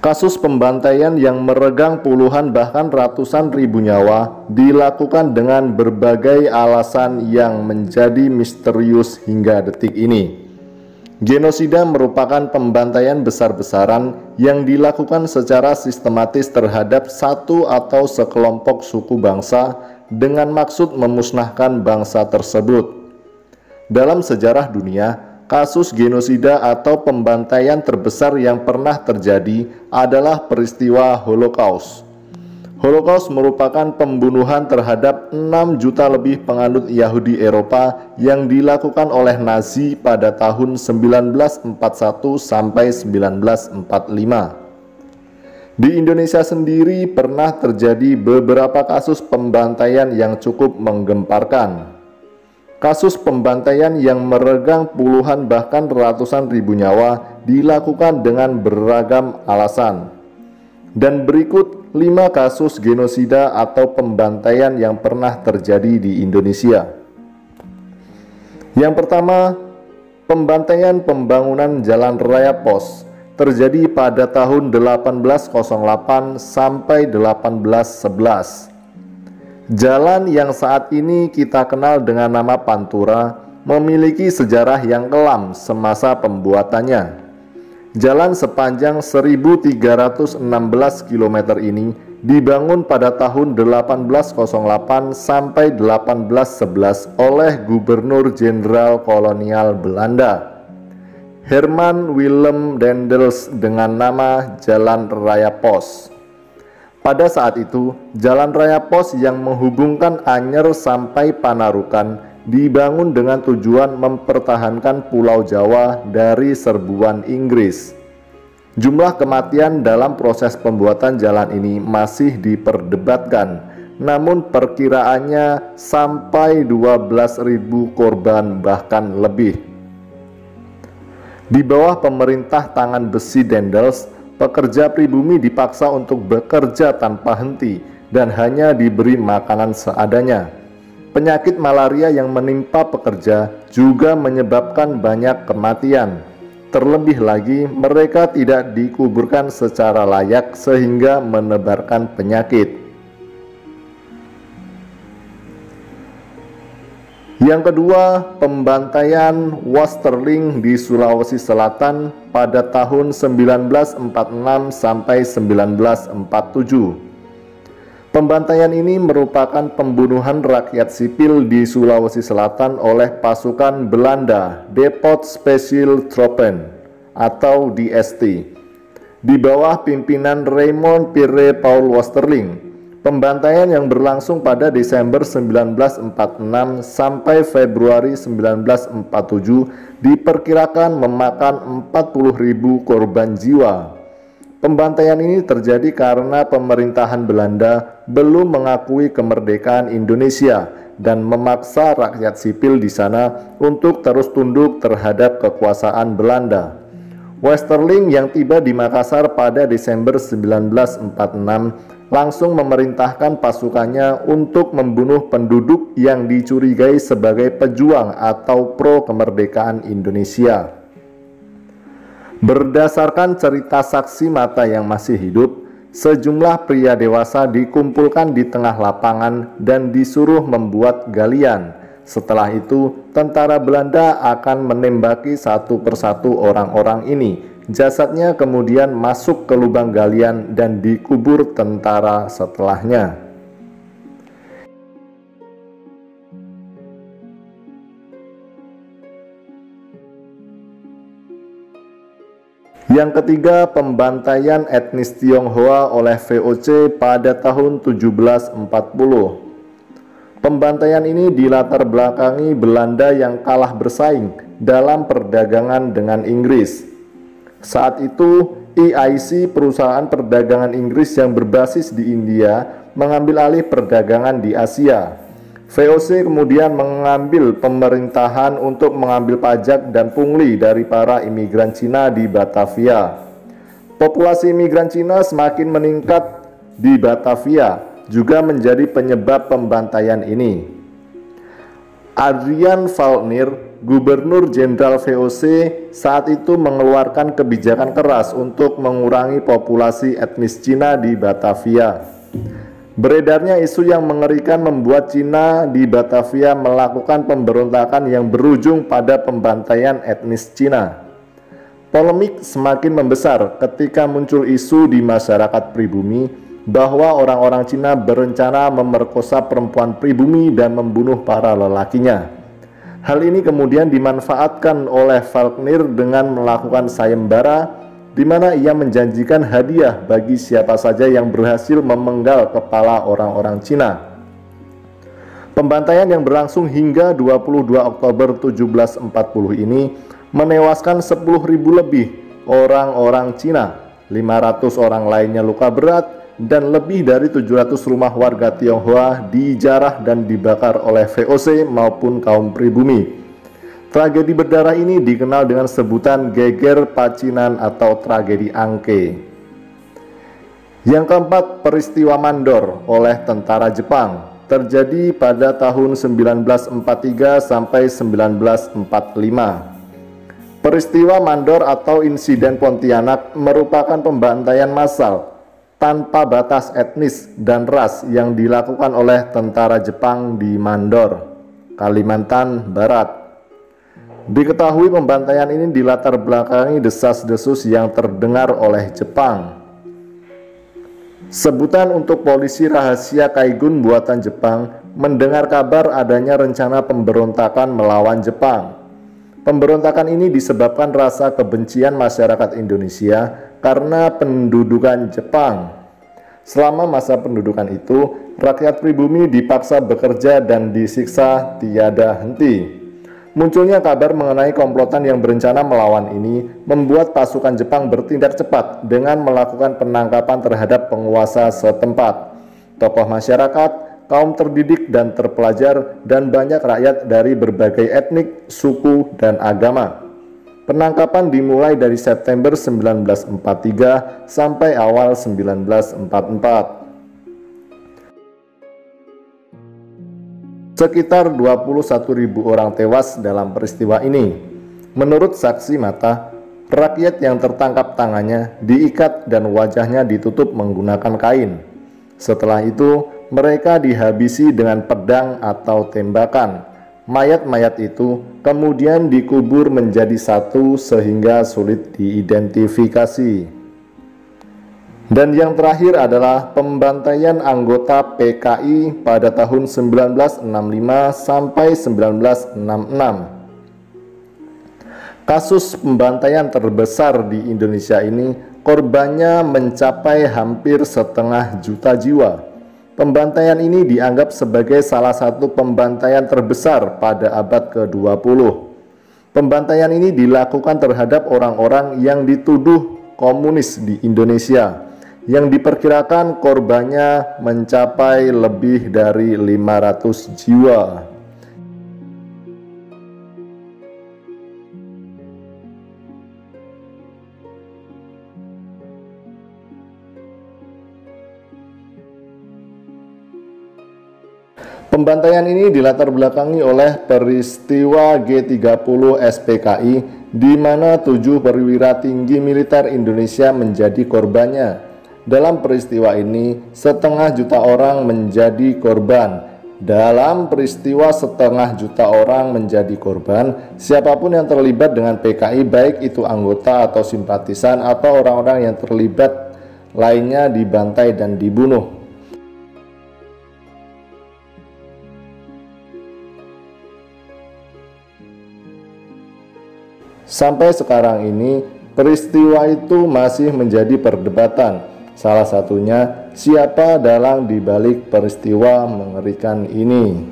Kasus pembantaian yang meregang puluhan bahkan ratusan ribu nyawa dilakukan dengan berbagai alasan yang menjadi misterius hingga detik ini. Genosida merupakan pembantaian besar-besaran yang dilakukan secara sistematis terhadap satu atau sekelompok suku bangsa dengan maksud memusnahkan bangsa tersebut. Dalam sejarah dunia, kasus genosida atau pembantaian terbesar yang pernah terjadi adalah peristiwa Holocaust. Holocaust merupakan pembunuhan terhadap 6 juta lebih penganut Yahudi Eropa yang dilakukan oleh Nazi pada tahun 1941 sampai 1945. Di Indonesia sendiri pernah terjadi beberapa kasus pembantaian yang cukup menggemparkan. Kasus pembantaian yang meregang puluhan bahkan ratusan ribu nyawa dilakukan dengan beragam alasan. Dan berikut 5 kasus genosida atau pembantaian yang pernah terjadi di Indonesia. Yang pertama, pembantaian pembangunan Jalan Raya Pos terjadi pada tahun 1808 sampai 1811. Jalan yang saat ini kita kenal dengan nama Pantura memiliki sejarah yang kelam semasa pembuatannya. Jalan sepanjang 1316 km ini dibangun pada tahun 1808 sampai 1811 oleh Gubernur Jenderal Kolonial Belanda, Herman Willem Daendels, dengan nama Jalan Raya Pos. Pada saat itu, Jalan Raya Pos yang menghubungkan Anyer sampai Panarukan dibangun dengan tujuan mempertahankan Pulau Jawa dari serbuan Inggris. Jumlah kematian dalam proses pembuatan jalan ini masih diperdebatkan, namun perkiraannya sampai 12.000 korban bahkan lebih. Di bawah pemerintah tangan besi Daendels, pekerja pribumi dipaksa untuk bekerja tanpa henti dan hanya diberi makanan seadanya. Penyakit malaria yang menimpa pekerja juga menyebabkan banyak kematian. Terlebih lagi, mereka tidak dikuburkan secara layak sehingga menebarkan penyakit. Yang kedua, pembantaian Westerling di Sulawesi Selatan pada tahun 1946 sampai 1947. Pembantaian ini merupakan pembunuhan rakyat sipil di Sulawesi Selatan oleh pasukan Belanda, Depot Special Troepen atau DST, di bawah pimpinan Raymond Pierre Paul Westerling. Pembantaian yang berlangsung pada Desember 1946 sampai Februari 1947 diperkirakan memakan 40.000 korban jiwa. Pembantaian ini terjadi karena pemerintahan Belanda belum mengakui kemerdekaan Indonesia dan memaksa rakyat sipil di sana untuk terus tunduk terhadap kekuasaan Belanda. Westerling yang tiba di Makassar pada Desember 1946 langsung memerintahkan pasukannya untuk membunuh penduduk yang dicurigai sebagai pejuang atau pro kemerdekaan Indonesia. Berdasarkan cerita saksi mata yang masih hidup, sejumlah pria dewasa dikumpulkan di tengah lapangan dan disuruh membuat galian. Setelah itu, tentara Belanda akan menembaki satu persatu orang-orang ini. Jasadnya kemudian masuk ke lubang galian dan dikubur tentara setelahnya. Yang ketiga, pembantaian etnis Tionghoa oleh VOC pada tahun 1740. Pembantaian ini dilatar belakangi Belanda yang kalah bersaing dalam perdagangan dengan Inggris. Saat itu, EIC, perusahaan perdagangan Inggris yang berbasis di India, mengambil alih perdagangan di Asia. VOC kemudian mengambil pemerintahan untuk mengambil pajak dan pungli dari para imigran Cina di Batavia. Populasi imigran Cina semakin meningkat di Batavia, juga menjadi penyebab pembantaian ini. Adrian Falkner, Gubernur Jenderal VOC, saat itu mengeluarkan kebijakan keras untuk mengurangi populasi etnis Cina di Batavia. Beredarnya isu yang mengerikan membuat Cina di Batavia melakukan pemberontakan yang berujung pada pembantaian etnis Cina. Polemik semakin membesar ketika muncul isu di masyarakat pribumi bahwa orang-orang Cina berencana memerkosa perempuan pribumi dan membunuh para lelakinya. Hal ini kemudian dimanfaatkan oleh Falkner dengan melakukan sayembara, di mana ia menjanjikan hadiah bagi siapa saja yang berhasil memenggal kepala orang-orang Cina. Pembantaian yang berlangsung hingga 22 Oktober 1740 ini menewaskan 10.000 lebih orang-orang Cina, 500 orang lainnya luka berat, dan lebih dari 700 rumah warga Tionghoa dijarah dan dibakar oleh VOC maupun kaum pribumi. Tragedi berdarah ini dikenal dengan sebutan Geger Pacinan atau tragedi Angke. Yang keempat, peristiwa Mandor oleh tentara Jepang terjadi pada tahun 1943 sampai 1945. Peristiwa Mandor atau insiden Pontianak merupakan pembantaian massal tanpa batas etnis dan ras yang dilakukan oleh tentara Jepang di Mandor, Kalimantan Barat. Diketahui pembantaian ini dilatar belakangi desas-desus yang terdengar oleh Jepang. Sebutan untuk polisi rahasia Kaigun buatan Jepang mendengar kabar adanya rencana pemberontakan melawan Jepang. Pemberontakan ini disebabkan rasa kebencian masyarakat Indonesia karena pendudukan Jepang. Selama masa pendudukan itu, rakyat pribumi dipaksa bekerja dan disiksa tiada henti. Munculnya kabar mengenai komplotan yang berencana melawan ini membuat pasukan Jepang bertindak cepat dengan melakukan penangkapan terhadap penguasa setempat, tokoh masyarakat, kaum terdidik dan terpelajar, dan banyak rakyat dari berbagai etnik, suku, dan agama. Penangkapan dimulai dari September 1943 sampai awal 1944. Sekitar 21.000 orang tewas dalam peristiwa ini. Menurut saksi mata, rakyat yang tertangkap tangannya diikat dan wajahnya ditutup menggunakan kain. Setelah itu, mereka dihabisi dengan pedang atau tembakan. Mayat-mayat itu kemudian dikubur menjadi satu sehingga sulit diidentifikasi. Dan yang terakhir adalah pembantaian anggota PKI pada tahun 1965 sampai 1966. Kasus pembantaian terbesar di Indonesia ini korbannya mencapai hampir 500.000 jiwa. Pembantaian ini dianggap sebagai salah satu pembantaian terbesar pada abad ke-20. Pembantaian ini dilakukan terhadap orang-orang yang dituduh komunis di Indonesia, yang diperkirakan korbannya mencapai lebih dari 500 jiwa. Pembantaian ini dilatar belakangi oleh peristiwa G30 SPKI, di mana 7 perwira tinggi militer Indonesia menjadi korbannya. Dalam peristiwa ini, 500.000 orang menjadi korban. Dalam peristiwa 500.000 orang menjadi korban, siapapun yang terlibat dengan PKI, baik itu anggota atau simpatisan atau orang-orang yang terlibat lainnya, dibantai dan dibunuh. Sampai sekarang ini, peristiwa itu masih menjadi perdebatan. Salah satunya, siapa dalang dibalik peristiwa mengerikan ini.